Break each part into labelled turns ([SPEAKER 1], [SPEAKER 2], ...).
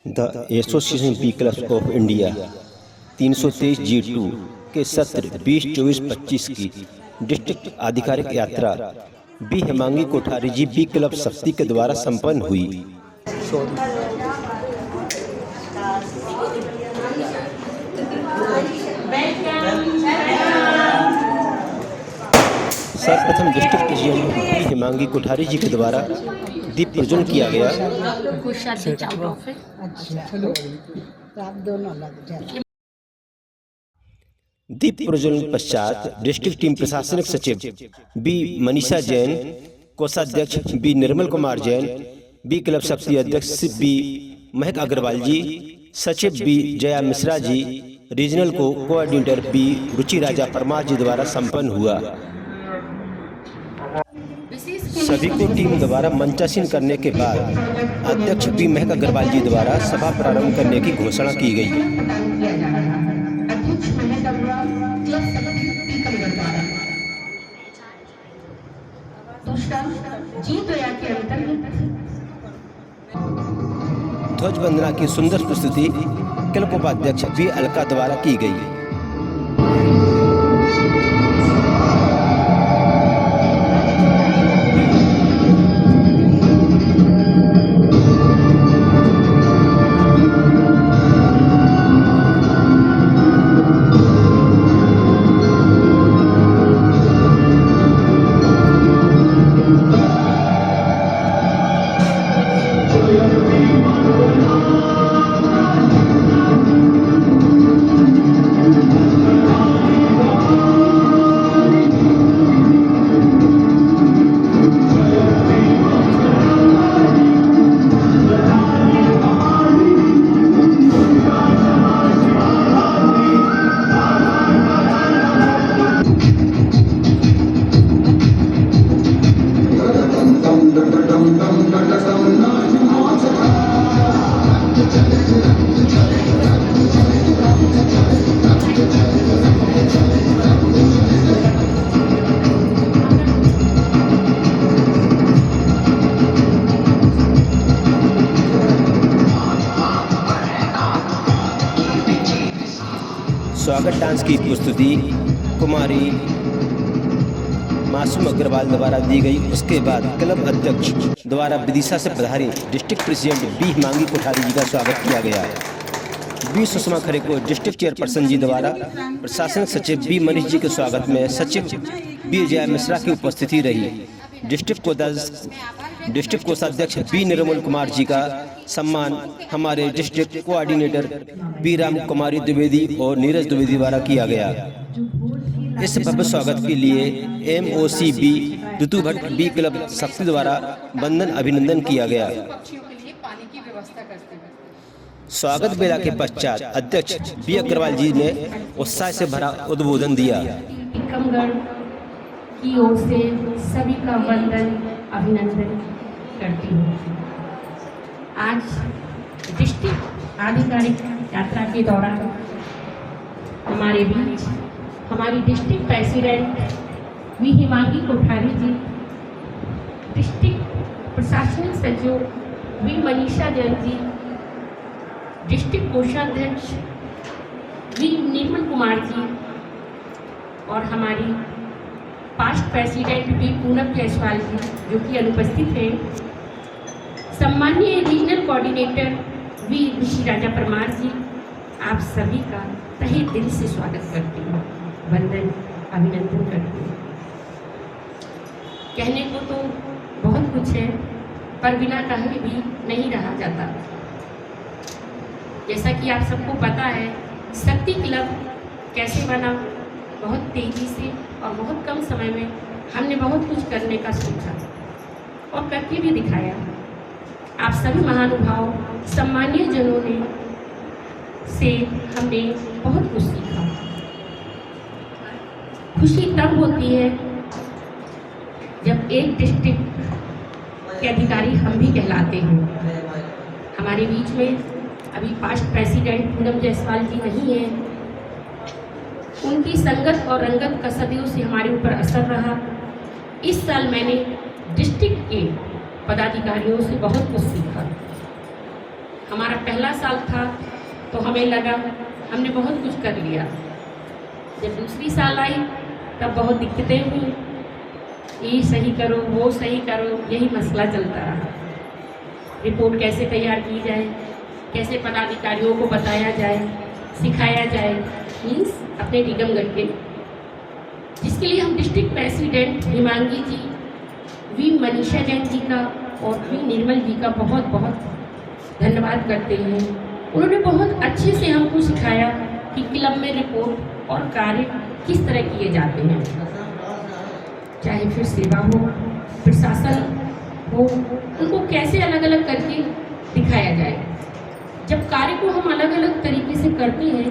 [SPEAKER 1] The association B clubs of India 323 G2 के सत्र 2024-25 की डिस्ट्रिक्ट आधिकारिक यात्रा B Hemangi Kothari ji B club Shakti के द्वारा संपन्न हुई। सर्वप्रथम district president B Hemangi Kothari ji के द्वारा दीप प्रज्वलन किया गया। दीप प्रज्वलन पश्चात डिस्ट्रिक्ट टीम प्रशासनिक सचिव बी मनीषा जैन, कोषाध्यक्ष B Nirmal Kumar Jain, B club शक्ति अध्यक्ष बी महक अग्रवाल जी, सचिव B Jaya Mishra ji, regional coordinator B रुचि राजा परमार जी द्वारा संपन्न हुआ। सभी को टीम द्वारा मंचासीन करने के बाद अध्यक्ष बी महक अग्रवाल जी द्वारा सभा प्रारंभ करने की घोषणा की गई। ध्वज वंदना की सुंदर प्रस्तुति क्लब उपाध्यक्ष बी अलका द्वारा की गई। स्वागत डांस की प्रस्तुति कुमारी मासूम अग्रवाल द्वारा दी गई। उसके बाद क्लब अध्यक्ष द्वारा विदिशा से पधारी district president B Hemangi Kothari ji का स्वागत किया गया। बी सुषमा खरे को डिस्ट्रिक्ट चेयरपर्सन जी द्वारा प्रशासनिक सचिव बी मनीष जी के स्वागत में सचिव बी जया मिश्रा की उपस्थिति रही। डिस्ट्रिक्ट कोषाध्यक्ष बी निर्मल कुमार जी का सम्मान हमारे डिस्ट्रिक्ट कोऑर्डिनेटर बी राम कुमारी द्विवेदी और नीरज द्विवेदी द्वारा किया गया। इस भव्य स्वागत के लिए MOC बी ऋतु भट्ट बी क्लब शक्ति द्वारा वंदन अभिनंदन किया गया। स्वागत बेला के पश्चात अध्यक्ष बी अग्रवाल जी ने उत्साह से भरा उद्बोधन दिया।
[SPEAKER 2] की ओर से सभी का वंदन अभिनंदन करती हूँ। आज डिस्ट्रिक्ट आधिकारिक यात्रा के दौरान हमारे बीच हमारी district president V Hemangi Kothari ji, district प्रशासनिक सचिव वी मनीषा जैन जी, डिस्ट्रिक्ट कोषाध्यक्ष वी निर्मल कुमार जी और हमारी past president B Poonam Jaiswal ji जो कि अनुपस्थित हैं, सम्मानीय regional coordinator V Ruchi Raja Parmar ji, आप सभी का तहे दिल से स्वागत करती हूँ, वंदन अभिनंदन करती हूँ। कहने को तो बहुत कुछ है पर बिना कहे भी नहीं रहा जाता। जैसा कि आप सबको पता है शक्ति क्लब कैसे बना, बहुत तेज़ी से और बहुत कम समय में हमने बहुत कुछ करने का सोचा और करके भी दिखाया। आप सभी महानुभाव सम्मानीय जनों ने से हमने बहुत कुछ सीखा। खुशी तब होती है जब एक डिस्ट्रिक्ट के अधिकारी हम भी कहलाते हैं। हमारे बीच में अभी पास्ट प्रेसिडेंट पूनम जायसवाल जी नहीं है, उनकी संगत और रंगत का सदैव से हमारे ऊपर असर रहा। इस साल मैंने डिस्ट्रिक्ट के पदाधिकारियों से बहुत कुछ सीखा। हमारा पहला साल था तो हमें लगा हमने बहुत कुछ कर लिया। जब दूसरी साल आई तब बहुत दिक्कतें हुई, ये सही करो वो सही करो, यही मसला चलता रहा। रिपोर्ट कैसे तैयार की जाए, कैसे पदाधिकारियों को बताया जाए, सिखाया जाए, मीन्स अपने टीकमगढ़ के, जिसके लिए हम district president Himangi ji, V Manisha Jain ji का और वी निर्मल जी का बहुत बहुत धन्यवाद करते हैं। उन्होंने बहुत अच्छे से हमको सिखाया कि क्लब में रिपोर्ट और कार्य किस तरह किए जाते हैं, चाहे फिर सेवा हो, प्रशासन हो, उनको कैसे अलग अलग करके दिखाया जाए। जब कार्य को हम अलग अलग तरीके से करते हैं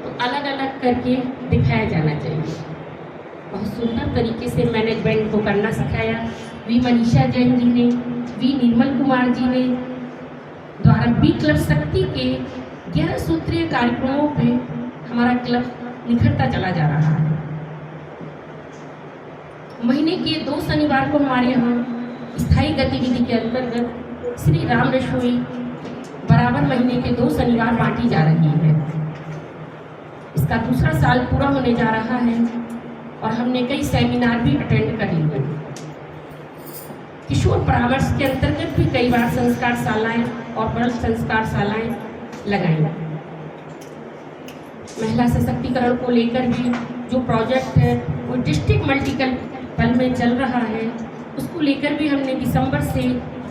[SPEAKER 2] तो अलग अलग करके दिखाया जाना चाहिए। बहुत सुंदर तरीके से मैनेजमेंट को करना सिखाया वी मनीषा जैन जी ने, वी निर्मल कुमार जी ने द्वारा बी क्लब शक्ति के 11 सूत्रीय कार्यक्रमों पे हमारा क्लब निखरता चला जा रहा है। महीने के 2 शनिवार को हमारे यहाँ स्थायी गतिविधि के अंतर्गत श्री राम रसोई बराबर महीने के 2 शनिवार बांटी जा रही है। इसका दूसरा साल पूरा होने जा रहा है और हमने कई सेमिनार भी अटेंड कर लिए। किशोर परामर्श के अंतर्गत भी कई बार संस्कार शालाएं और बल संस्कार शालाएं लगाई। महिला सशक्तिकरण को लेकर भी जो प्रोजेक्ट है वो डिस्ट्रिक्ट मल्टीपल में चल रहा है, उसको लेकर भी हमने दिसंबर से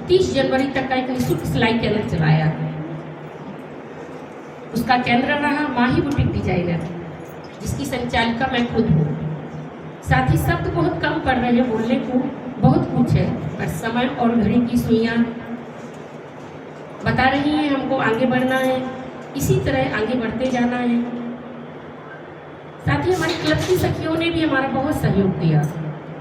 [SPEAKER 2] 30 जनवरी तक का एक निःशुल्क सिलाई केंद्र चलाया। उसका केंद्र रहा माही बुटीक डिजाइनर, जिसकी संचालिका मैं खुद हूँ। साथ ही शब्द बहुत कम पड़ रहे हैं बोलने को, बहुत कुछ है, पर समय और घड़ी की सुइयां बता रही हैं हमको आगे बढ़ना है, इसी तरह आगे बढ़ते जाना है। साथ ही हमारे क्लब की सखियों ने भी हमारा बहुत सहयोग दिया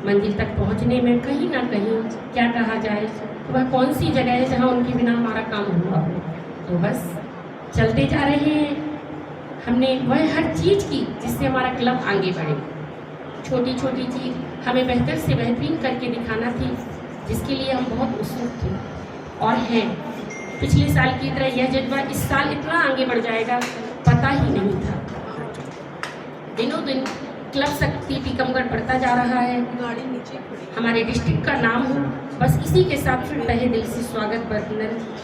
[SPEAKER 2] मंजिल तक पहुंचने में। कहीं ना कहीं क्या कहा जाए, तो वह कौन सी जगह है जहां उनके बिना हमारा काम हुआ हो। तो बस चलते जा रहे हैं। हमने वह हर चीज़ की जिससे हमारा क्लब आगे बढ़े। छोटी छोटी चीज़ हमें बेहतर से बेहतरीन करके दिखाना थी, जिसके लिए हम बहुत उत्सुक थे और हैं। पिछले साल की तरह यह जज्बा इस साल इतना आगे बढ़ जाएगा पता ही नहीं था। दिनों दिन क्लब शक्ति टीकमगढ़ बढ़ता जा रहा है। हमारे डिस्ट्रिक्ट का नाम हो, बस इसी के साथ फिर तहे दिल से स्वागत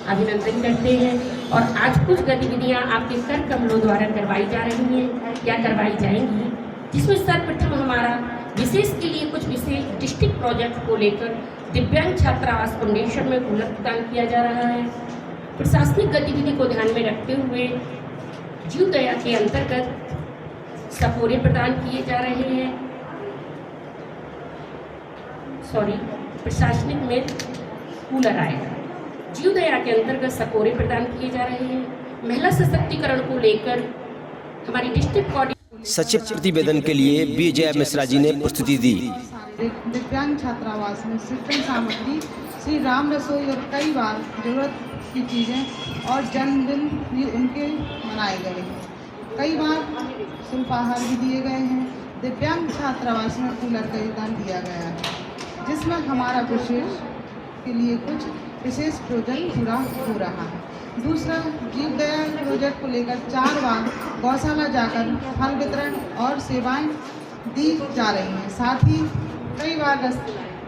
[SPEAKER 2] अभिनंदन करते हैं। और आज कुछ गतिविधियां आपके कर कमलों द्वारा करवाई जा रही हैं या करवाई जाएंगी, जिसमें सर्वप्रथम हमारा विशेष के लिए कुछ विशेष डिस्ट्रिक्ट प्रोजेक्ट को लेकर दिव्यांग छात्रावास फाउंडेशन में कूलर प्रदान किया जा रहा है। प्रशासनिक गतिविधि को ध्यान में रखते हुए जीव दया के अंतर्गत सपोरे प्रदान किए जा रहे हैं। प्रशासनिक में कूलर आएगा। जीव दया के अंतर्गत सपोरे प्रदान किए जा रहे हैं। महिला सशक्तिकरण को लेकर हमारी डिस्ट्रिक्ट
[SPEAKER 1] सचिव प्रतिवेदन के लिए बी जय मिश्रा जी ने प्रस्तुति दी।
[SPEAKER 3] दिव्यांग छात्रावास में शिक्षण सामग्री, श्री राम रसोई और कई बार जरूरत की चीज़ें और जन्मदिन भी उनके मनाए गए हैं। कई बार शुल्काहार भी दिए गए हैं। दिव्यांग छात्रावास में कूलर का योगदान दिया गया है, जिसमें हमारा विशेष के लिए कुछ विशेष प्रोजेक्ट पूरा हो रहा है। दूसरा, जीव दया प्रोजेक्ट को लेकर 4 बार गौशाला जाकर फल वितरण और सेवाएं दी जा रही हैं। साथ ही कई बार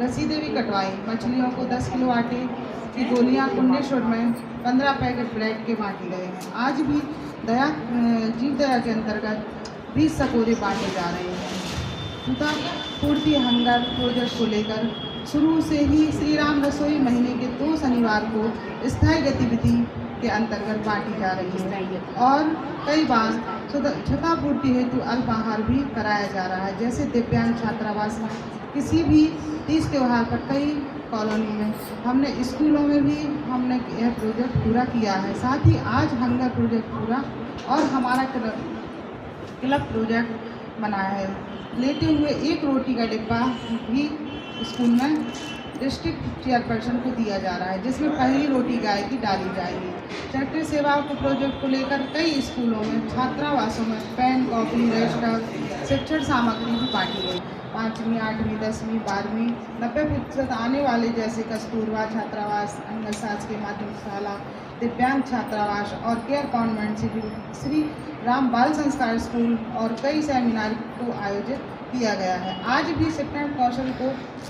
[SPEAKER 3] रसीदें भी कटवाई। मछलियों को 10 किलो आटे की गोलियां कुंडेश्वर में 15 पैकेट ब्रेड के बांटे गए हैं। आज भी जीव दया के अंतर्गत 20 सकोरे बांटे जा रहे हैं। तथा पूर्ति हंगर प्रोजेक्ट को लेकर शुरू से ही श्री राम रसोई महीने के 2 शनिवार को स्थायी गतिविधि के अंतर्गत बांटी जा रही है और कई बार छतापूर्ति हेतु अल्पाहार भी कराया जा रहा है। जैसे दिव्यांग छात्रावास में किसी भी तीज त्यौहार पर कई कॉलोनी में हमने स्कूलों में भी हमने यह प्रोजेक्ट पूरा किया है। साथ ही आज हंगर प्रोजेक्ट पूरा और हमारा क्लब प्रोजेक्ट बनाया है। लेते हुए 1 रोटी का डिब्बा भी स्कूल में डिस्ट्रिक्ट चेयरपर्सन को दिया जा रहा है, जिसमें पहली रोटी गाय की डाली जाएगी। चैरिटी सेवाओं के प्रोजेक्ट को लेकर कई स्कूलों में छात्रावासों में पेन, कॉपी, रजिस्टर, शिक्षण सामग्री भी बांटी गई 5वीं, 8वीं, 10वीं, 12वीं 90% आने वाले जैसे कस्तूरबा छात्रावास, अंगद शासकीय माध्यमिक शाला, दिव्यांग छात्रावास और केयर कॉन्वेंट श्री राम बाल संस्कार स्कूल और कई सेमिनार को आयोजित किया गया है। आज भी शिक्षण कौशल को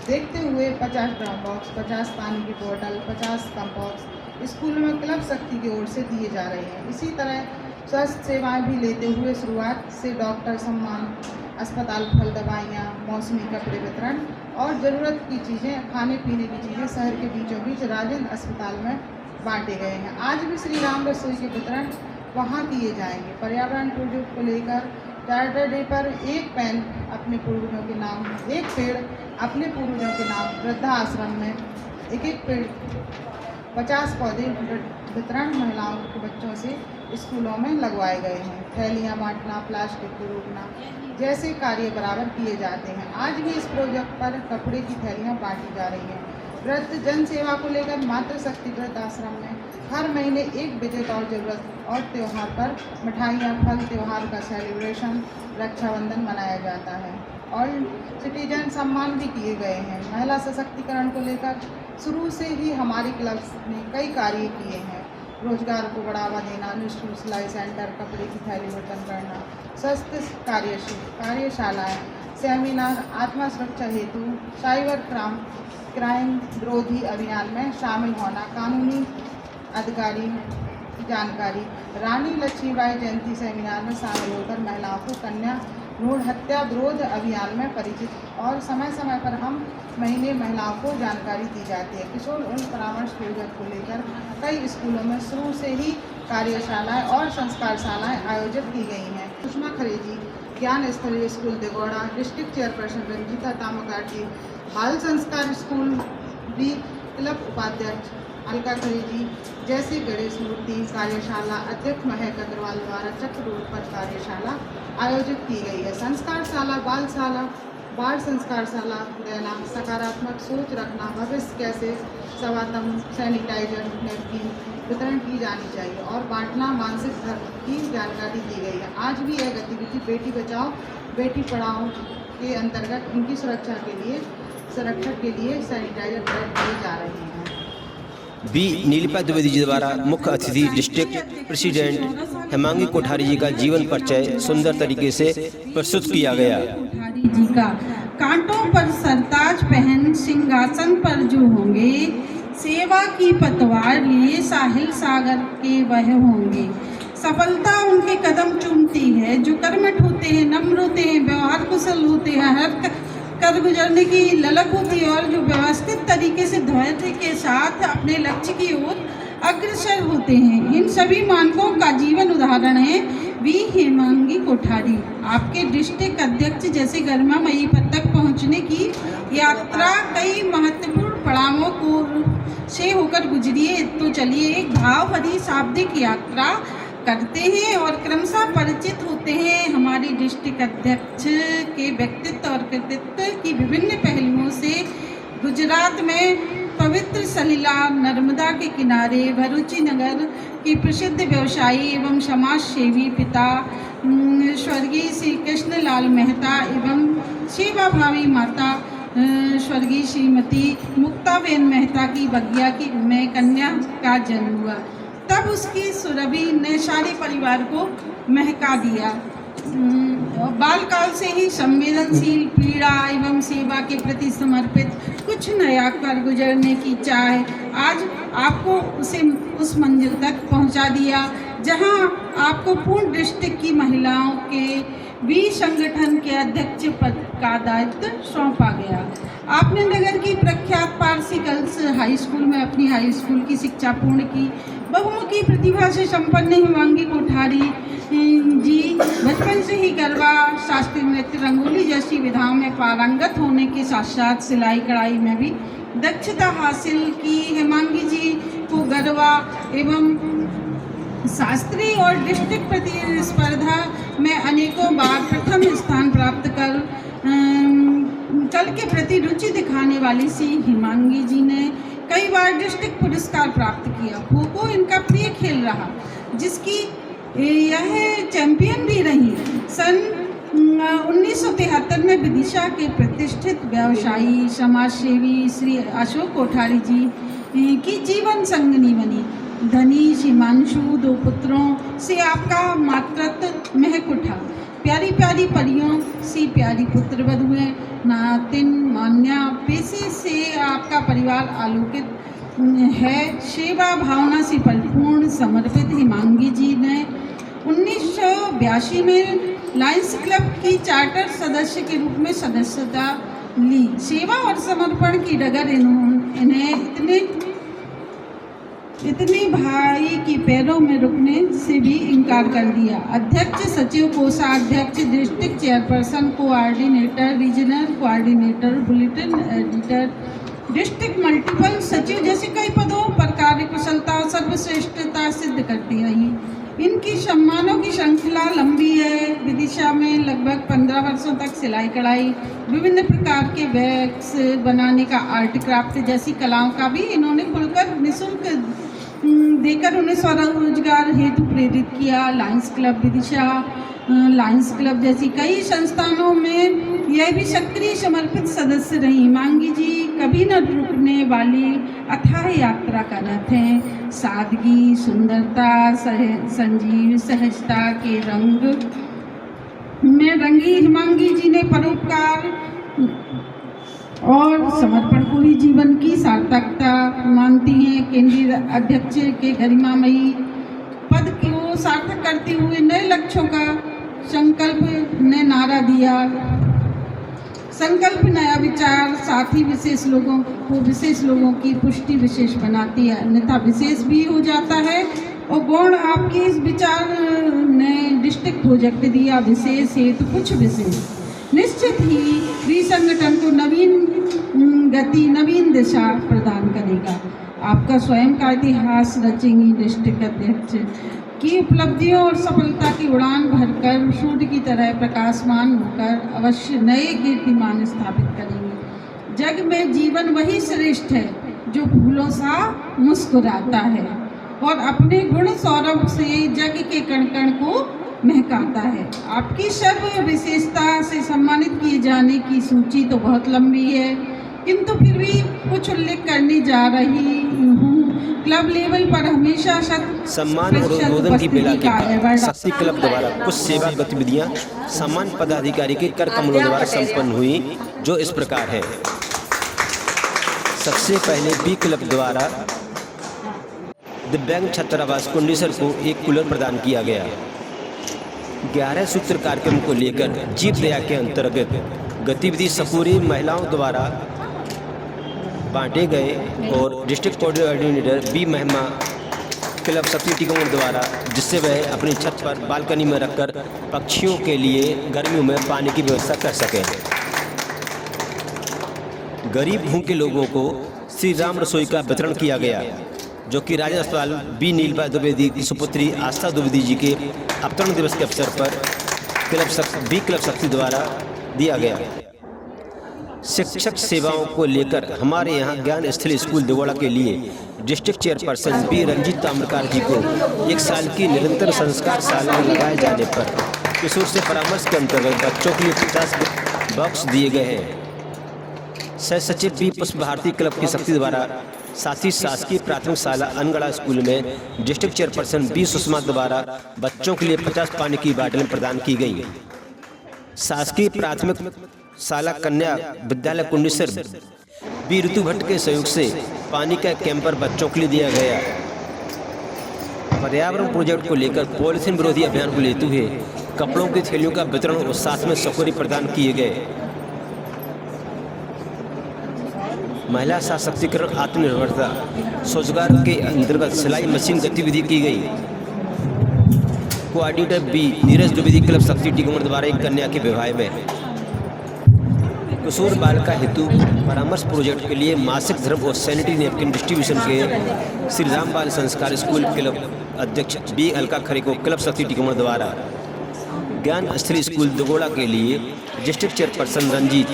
[SPEAKER 3] देखते हुए 50 ड्रॉप बॉक्स, 50 पानी की बोतल, 50 कंपॉक्स स्कूल में क्लब शक्ति की ओर से दिए जा रहे हैं। इसी तरह स्वास्थ्य सेवाएं भी लेते हुए शुरुआत से डॉक्टर सम्मान, अस्पताल फल दवाइयाँ, मौसमी कपड़े वितरण और ज़रूरत की चीज़ें, खाने पीने की चीज़ें शहर के बीचों बीच राजेंद्र अस्पताल में बांटे गए हैं। आज भी श्री राम रसोई के वितरण वहाँ किए जाएंगे। पर्यावरण प्रोजेक्ट को लेकर चार्टर डे पर एक पेन अपने पूर्वजों के नाम, एक पेड़ अपने पूर्वजों के नाम, वृद्धा आश्रम में एक पेड़, 50 पौधे वितरण महिलाओं के बच्चों से स्कूलों में लगवाए गए हैं। थैलियाँ बांटना, प्लास्टिक को रोकना जैसे कार्य बराबर किए जाते हैं। आज भी इस प्रोजेक्ट पर कपड़े की थैलियाँ बांटी जा रही हैं। व्रत जन सेवा को लेकर मातृशक्ति व्रत आश्रम में हर महीने एक विजिट और जरूरत और त्यौहार पर मिठाइयाँ, फल, त्यौहार का सेलिब्रेशन, रक्षाबंधन मनाया जाता है और सिटीजन सम्मान भी किए गए हैं। महिला सशक्तिकरण को लेकर शुरू से ही हमारे क्लब ने कई कार्य किए हैं। रोजगार को बढ़ावा देना, निःशुल्क सिलाई सेंटर, कपड़े की थैली वितरण करना, स्वास्थ्य कार्यशालाएँ, सेमिनार, आत्मा सुरक्षा हेतु साइबर क्राइम विरोधी अभियान में शामिल होना, कानूनी अधिकारी जानकारी, रानी लक्ष्मीबाई जयंती सेमिनार में शामिल होकर महिलाओं को कन्या भ्रूण हत्या विरोध अभियान में परिचित और समय समय पर हम महीने महिलाओं को जानकारी दी जाती है। किशोर उन परामर्श प्रोजेक्ट को लेकर कई स्कूलों में शुरू से ही कार्यशालाएं और संस्कारशालाएं आयोजित की गई हैं। सुषमा खरेजी ज्ञान स्तरीय स्कूल दिगोड़ा, डिस्ट्रिक्ट चेयरपर्सन रंजीता तामकाटी, बाल संस्कार स्कूल भी क्लब उपाध्यक्ष अलका खरेजी जैसे गणेश मूर्ति कार्यशाला अध्यक्ष महक अग्रवाल द्वारा चक्र रोड पर कार्यशाला आयोजित की गई है। संस्कारशाला, बाल संस्कारशाला देना, सकारात्मक सोच रखना, भविष्य कैसे सवातम, सैनिटाइजर, नैपकिन वितरण की जानी चाहिए और बांटना, मानसिक धर्म की जानकारी दी गई है। आज भी यह गतिविधि बेटी बचाओ बेटी पढ़ाओ के अंतर्गत उनकी संरक्षण के लिए सैनिटाइजर वितरण किए जा रहे हैं।
[SPEAKER 1] बी नीलिपा द्विवेदी जी द्वारा मुख्य अतिथि डिस्ट्रिक्ट प्रेसिडेंट हेमांगी कोठारी जी का जीवन परिचय सुंदर तरीके से प्रस्तुत किया गया।
[SPEAKER 4] कोठारी जी का कांटों पर सरताज पहन सिंहासन पर जो होंगे, सेवा की पतवार लिए साहिल सागर के वह होंगे। सफलता उनके कदम चूमती है जो कर्मठ होते हैं, नम्र होते हैं, व्यवहार कुशल होते हैं, हर कर गुजरने की ललक होती है और जो व्यवस्थित तरीके से धैर्य के साथ अपने लक्ष्य की ओर अग्रसर होते हैं। इन सभी मानकों का जीवन उदाहरण है वी हेमांगी कोठारी। आपके डिस्ट्रिक्ट अध्यक्ष जैसे गरिमामयी पद तक पहुंचने की यात्रा कई महत्वपूर्ण पड़ावों को से होकर गुजरी है। तो चलिए एक भाव भरी शाब्दिक यात्रा करते हैं और क्रमशः परिचित होते हैं हमारे डिस्ट्रिक्ट अध्यक्ष के व्यक्तित्व और कृतित्व की विभिन्न पहलुओं से। गुजरात में पवित्र सलीला नर्मदा के किनारे भरूची नगर की प्रसिद्ध व्यवसायी एवं समाज सेवी पिता स्वर्गीय श्री कृष्णलाल मेहता एवं सेवाभावी माता स्वर्गीय श्रीमती मुक्ताबेन मेहता की बगिया की में कन्या का जन्म हुआ। तब उसकी सुरभि ने सारे परिवार को महका दिया। बालकाल से ही संवेदनशील, पीड़ा एवं सेवा के प्रति समर्पित, कुछ नया कर गुजरने की चाह आज आपको उस मंजिल तक पहुंचा दिया जहां आपको पूर्ण डिस्ट्रिक्ट की महिलाओं के वी संगठन के अध्यक्ष पद का दायित्व सौंपा गया। आपने नगर की प्रख्यात पारसी गर्ल्स हाई स्कूल में अपनी हाई स्कूल की शिक्षा पूर्ण की। बहुमुखी प्रतिभा से संपन्न हेमांगी कोठारी जी बचपन से ही गरबा, शास्त्रीय नृत्य, रंगोली जैसी विधाओं में पारंगत होने के साथ साथ सिलाई कढ़ाई में भी दक्षता हासिल की। हेमांगी जी को गरबा एवं शास्त्रीय और डिस्ट्रिक्ट प्रतिस्पर्धा में अनेकों बार प्रथम स्थान प्राप्त कर कल के प्रति रुचि दिखाने वाली सी हेमांगी जी ने कई बार डिस्ट्रिक्ट पुरस्कार प्राप्त किया। खो खो इनका प्रिय खेल रहा जिसकी यह चैंपियन भी रही। सन 1973 में विदिशा के प्रतिष्ठित व्यवसायी समाजसेवी श्री अशोक कोठारी जी की जीवन संगनी बनी। धनी हिमांशु 2 पुत्रों से आपका मातृत्व महक उठा। प्यारी प्यारी परियों सी प्यारी पुत्र वधुएं, नातिन मान्या, पेशे से आपका परिवार आलोकित है। सेवा भावना से परिपूर्ण समर्पित हिमांगी जी ने 1982 में लायंस क्लब की चार्टर सदस्य के रूप में सदस्यता ली। सेवा और समर्पण की डगर इन्हें इतनी भाई की पैरों में रुकने से भी इनकार कर दिया। अध्यक्ष, सचिव, कोषाध्यक्ष, district chairperson, coordinator, regional coordinator, bulletin editor, district multiple सचिव जैसे कई पदों पर कार्यकुशलता और सर्वश्रेष्ठता सिद्ध करती रही। इनकी सम्मानों की श्रृंखला लंबी है। विदिशा में लगभग 15 वर्षों तक सिलाई कढ़ाई, विभिन्न प्रकार के बैग्स बनाने का, आर्ट क्राफ्ट जैसी कलाओं का भी इन्होंने खुलकर निःशुल्क देकर उन्हें स्वरोजगार हेतु प्रेरित किया। Lions club Vidisha, Lions club जैसी कई संस्थानों में यह भी सक्रिय समर्पित सदस्य रही। हिमांगी जी कभी न रुकने वाली अथाह यात्रा का रथ हैं। सादगी, सुंदरता, संजीव सहजता के रंग में रंगी हिमांगी जी ने परोपकार और समर्पण को ही जीवन की सार्थकता मानती हैं। केंद्रीय अध्यक्ष के गरिमामयी पद को सार्थक करते हुए नए लक्ष्यों का संकल्प ने नारा दिया। संकल्प नया विचार, साथ ही विशेष लोगों की पुष्टि विशेष बनाती है, अन्यथा विशेष भी हो जाता है। और गौण आपके इस विचार ने डिस्ट्रिक्ट प्रोजेक्ट दिया, विशेष हेतु कुछ विशेष निश्चित ही विसंगठन को नवीन गति, नवीन दिशा प्रदान करेगा। आपका स्वयं का इतिहास रचेंगी डिस्ट्रिक्ट अध्यक्ष की उपलब्धियों और सफलता की उड़ान भरकर सूर्य की तरह प्रकाशमान होकर अवश्य नए कीर्तिमान स्थापित करेंगे। जग में जीवन वही श्रेष्ठ है जो फूलों सा मुस्कुराता है और अपने गुण सौरभ से जग के कण कण को महकाता है। आपकी सर्व विशेषता से सम्मानित किए जाने की सूची तो बहुत लंबी है, किंतु फिर भी कुछ उल्लेख करने जा रही हूँ। क्लब लेवल पर हमेशा
[SPEAKER 1] सम्मान और अनुमोदन की बेला के बाद शक्ति क्लब द्वारा कुछ सेवा गतिविधियां सामान्य पदाधिकारी के कर कमलों द्वारा संपन्न हुई, जो इस प्रकार है। सबसे पहले बी क्लब द्वारा दिव्यांग छात्रावास कुंडेसर को एक कूलर प्रदान किया गया। 11 सूत्र कार्यक्रम को लेकर जीव दया के अंतर्गत गतिविधि सपूरी महिलाओं द्वारा बांटे गए और डिस्ट्रिक्ट कोऑर्डिनेटर बी महिमा क्लब शक्ति टिकमोड़ द्वारा, जिससे वह अपनी छत पर बालकनी में रखकर पक्षियों के लिए गर्मियों में पानी की व्यवस्था कर सकें। गरीब भूखे लोगों को श्री राम रसोई का वितरण किया गया, जो कि राज्य अस्पताल बी नीलभा द्विवेदी की सुपुत्री आस्था द्विवेदी जी के अवतरण दिवस के अवसर पर क्लब शक्ति द्वारा दिया गया। शिक्षक सेवाओं को लेकर हमारे यहाँ ज्ञान स्थली स्कूल देवड़ा के लिए district chairperson B Ranjeet Tamrakar ji को 1 साल की निरंतर संस्कार शाला लगाए जाने पर किशोर से परामर्श के अंतर्गत बच्चों के लिए 50 बॉक्स दिए गए हैं। सह सचिव बी पुष्प भारती क्लब की शक्ति द्वारा साथ ही शासकीय प्राथमिक शाला अनगढ़ा स्कूल में डिस्ट्रिक्ट चेयरपर्सन बी सुषमा द्वारा बच्चों के लिए 50 पानी की बाल्टियां प्रदान की गई। शासकीय प्राथमिक शाला कन्या विद्यालय कुंडेसर बी ऋतु भट्ट के सहयोग से पानी का कैंपर बच्चों के लिए दिया गया। पर्यावरण प्रोजेक्ट को लेकर पॉलिथीन विरोधी अभियान को लेते हुए कपड़ों की थैलियों का वितरण और साथ में सकोरी प्रदान किए गए। महिला सशक्तिकरण आत्मनिर्भरता रोजगार के अंतर्गत सिलाई मशीन गतिविधि की गई। Coordinator B Neeraj Dwivedi club Shakti Tikmod द्वारा एक कन्या के विवाह में किशोर बालिका हेतु परामर्श प्रोजेक्ट के लिए मासिक धर्म और सैनिटरी नैपकिन डिस्ट्रीब्यूशन के श्री राम बाल संस्कार स्कूल क्लब अध्यक्ष बी अलका खरे को क्लब शक्ति टिकमोड़ द्वारा ज्ञान स्थली स्कूल दोगोड़ा के लिए डिस्ट्रिक्ट चेयरपर्सन रंजीत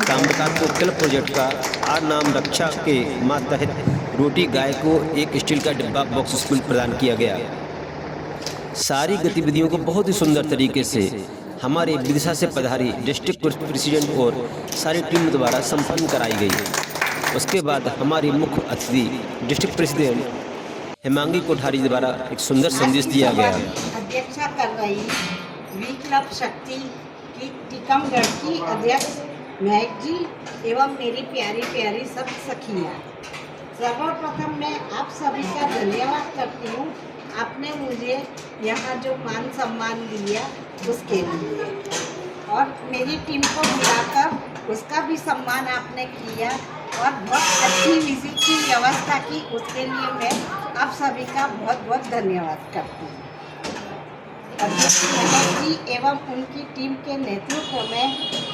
[SPEAKER 1] ताम्रकार को क्लब प्रोजेक्ट का आर नाम रक्षा के तहत रोटी गाय को एक स्टील का डिब्बा बॉक्स स्कूल प्रदान किया गया। सारी गतिविधियों को बहुत ही सुंदर तरीके से हमारे विदिशा से पधारी डिस्ट्रिक्ट प्रेसिडेंट और सारी टीम द्वारा संपन्न कराई गई। उसके बाद हमारी मुख्य अतिथि डिस्ट्रिक्ट प्रेसिडेंट हेमांगी कोठारी द्वारा एक सुंदर संदेश दिया गया।
[SPEAKER 5] अध्यक्षता कर रही वी क्लब शक्ति की टीकमगढ़ की अध्यक्ष महक जी एवं मेरी प्यारी प्यारी सब सखियाँ, सर्वप्रथम मैं आप सभी का धन्यवाद करती हूँ। आपने मुझे यहाँ जो मान सम्मान दिया उसके लिए, और मेरी टीम को बुलाकर उसका भी सम्मान आपने किया और बहुत अच्छी विजिट की व्यवस्था की, उसके लिए मैं आप सभी का बहुत बहुत धन्यवाद करती हूँ। अध्यक्ष महक जी एवं उनकी टीम के नेतृत्व में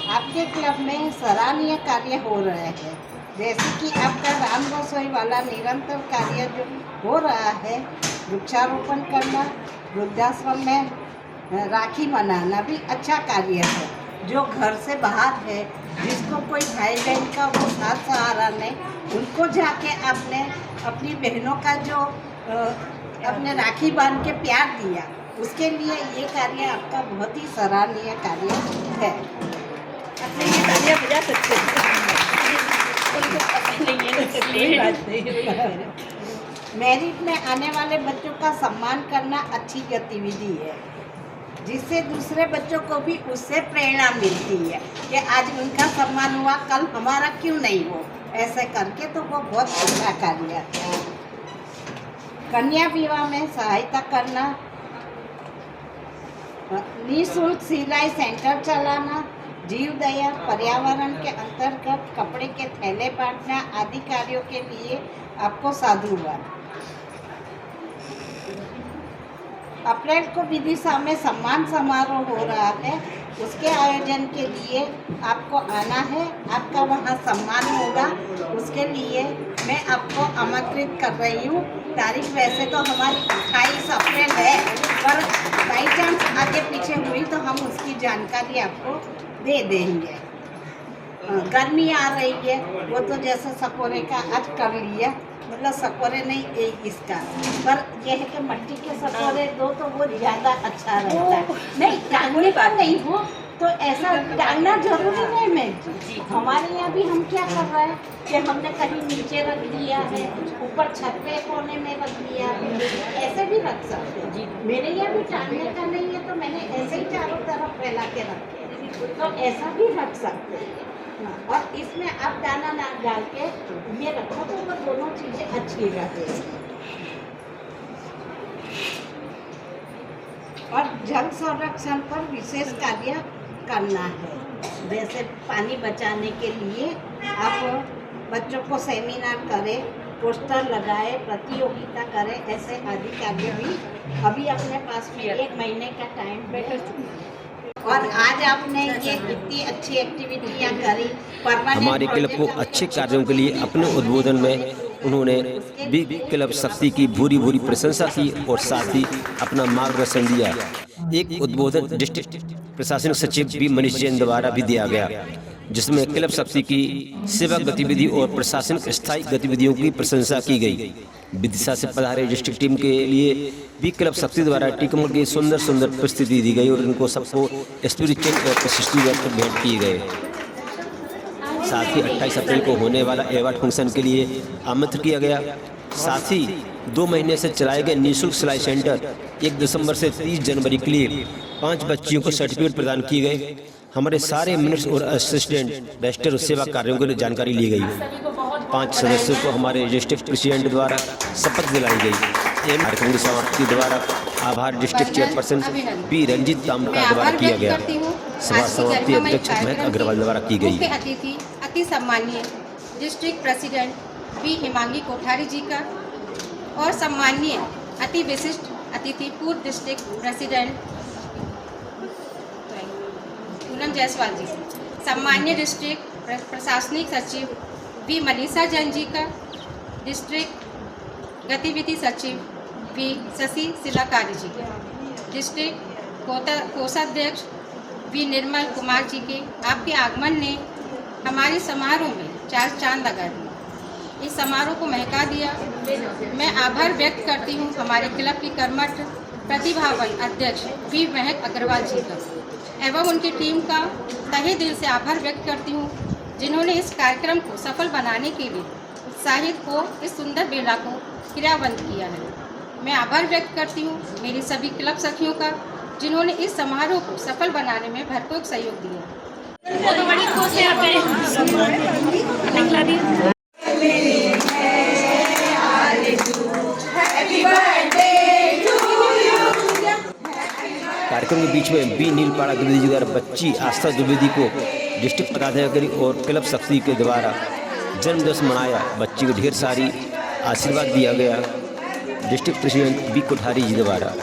[SPEAKER 5] आपके क्लब में सराहनीय कार्य हो रहे हैं, जैसे कि आपका राम रसोई वाला निरंतर कार्य जो हो रहा है, वृक्षारोपण करना, वृद्धाश्रम में राखी मनाना भी अच्छा कार्य है। जो घर से बाहर है, जिसको कोई भाई बहन का वो साथ सहारा नहीं, उनको जाके आपने अपनी बहनों का जो अपने राखी बांध के प्यार दिया, उसके लिए ये कार्य आपका बहुत ही सराहनीय कार्य है। अपने ये तालियां बजा सकते हैं। मेरिट में आने वाले बच्चों का सम्मान करना अच्छी गतिविधि है, जिससे दूसरे बच्चों को भी उससे प्रेरणा मिलती है कि आज उनका सम्मान हुआ, कल हमारा क्यों नहीं हो। ऐसे करके तो वो बहुत अच्छा कार्य है। कन्या विवाह में सहायता करना, निःशुल्क सिलाई सेंटर चलाना, जीव दया पर्यावरण के अंतर्गत कपड़े के थैले बांटना आदि कार्यों के लिए आपको साधुवाद। अप्रैल को विदिशा में सम्मान समारोह हो रहा है, उसके आयोजन के लिए आपको आना है, आपका वहाँ सम्मान होगा। उसके लिए मैं आपको आमंत्रित कर रही हूँ। तारीख वैसे तो हमारी 28 अप्रैल है, पर बाई चांस आगे पीछे हुई तो हम उसकी जानकारी आपको दे देंगे। गर्मी आ रही है, वो तो जैसे सकोरे का आज कर लिया, मतलब सकोरे नहीं एक इसका, पर यह है कि मट्टी के सकोरे दो तो वो ज़्यादा अच्छा रहता है। नहीं टांगने का नहीं हो तो ऐसा टांगना जरूरी नहीं। मैं हमारे यहाँ भी हम क्या कर रहे हैं कि हमने कहीं नीचे रख दिया है, ऊपर छत पे कोने में रख दिया है, ऐसे भी रख सकते हैं। मेरे यहाँ भी टांगने का नहीं है तो मैंने ऐसे ही चारों तरफ फैला के रखे, तो ऐसा भी रख सकते हैं। और इसमें आप दाना ना डाल के ये रखो तो वो दोनों चीज़ें अच्छी रहती। और जल संरक्षण पर विशेष कार्य करना है, जैसे पानी बचाने के लिए आप बच्चों को सेमिनार करें, पोस्टर लगाए, प्रतियोगिता करें, ऐसे आदि कार्य भी अभी अपने पास में 1 महीने का टाइम है। और आज आपने ये इतनी अच्छी एक्टिविटियाँ करी।
[SPEAKER 1] हमारे क्लब को अच्छे कार्यों के लिए अपने उद्बोधन में उन्होंने बी क्लब शक्ति की भूरी भूरी प्रशंसा की और साथ ही अपना मार्गदर्शन दिया। एक उद्बोधन डिस्ट्रिक्ट प्रशासनिक सचिव बी मनीष जैन द्वारा भी दिया गया, जिसमें क्लब शक्ति की सेवा गतिविधि और प्रशासनिक स्थायी गतिविधियों की प्रशंसा की गई। विदिशा से पधारे डिस्ट्रिक्ट टीम के लिए बी क्लब शक्ति द्वारा टीकमगढ़ की सुंदर सुंदर प्रस्तुति दी गई और इनको सबको स्पिरिचुअल और प्रशिष्टि भेंट किए गए। साथ ही 28 अप्रैल को होने वाला अवार्ड फंक्शन के लिए आमंत्रित किया गया। साथ ही 2 महीने से चलाए गए निःशुल्क सिलाई सेंटर 1 दिसंबर से 30 जनवरी के लिए 5 बच्चियों को सर्टिफिकेट प्रदान किए गए। हमारे सारे मिनट्स और असिस्टेंट रजिस्टर सेवा कार्यों की जानकारी ली गई। 5 सदस्यों को हमारे डिस्ट्रिक्ट प्रेसिडेंट द्वारा शपथ दिलाई गई। कार्यक्रम की समाप्ति द्वारा आभार डिस्ट्रिक्ट चेयरपर्सन बी रंजीत तामका द्वारा किया गया। सभा समाप्ति अध्यक्ष महक अग्रवाल द्वारा की गई।
[SPEAKER 6] अतिथि अति सम्मानीय district president B Hemangi Kothari ji का और सम्मानीय अति विशिष्ट अतिथि पूर्व डिस्ट्रिक्ट प्रेसिडेंट पूनम जायसवाल जी, सम्मान्य डिस्ट्रिक्ट प्रशासनिक सचिव बी मनीषा जैन जी का, डिस्ट्रिक्ट गतिविधि सचिव बी शशि सिलाकारी जी का, डिस्ट्रिक्ट कोषाध्यक्ष बी निर्मल कुमार जी के आपके आगमन ने हमारे समारोह में 4 चांद लगा दिए, इस समारोह को महका दिया। मैं आभार व्यक्त करती हूँ हमारे क्लब की कर्मठ प्रतिभावान अध्यक्ष बी महक अग्रवाल जी का एवं उनकी टीम का तहे दिल से आभार व्यक्त करती हूँ, जिन्होंने इस कार्यक्रम को सफल बनाने के लिए उत्साहित हो इस सुंदर बेला को क्रियान्वित किया है। मैं आभार व्यक्त करती हूँ मेरी सभी क्लब सखियों का, जिन्होंने इस समारोह को सफल बनाने में भरपूर सहयोग दिया।
[SPEAKER 1] कार्यक्रम के बीच में बी नीलपाड़ा द्विवेदी जी द्वारा बच्ची आस्था द्विवेदी को डिस्ट्रिक्ट पदाधिकारी और क्लब शक्ति के द्वारा जन्मदिवस मनाया। बच्ची को ढेर सारी आशीर्वाद दिया गया डिस्ट्रिक्ट प्रेसिडेंट बी कोठारी जी द्वारा।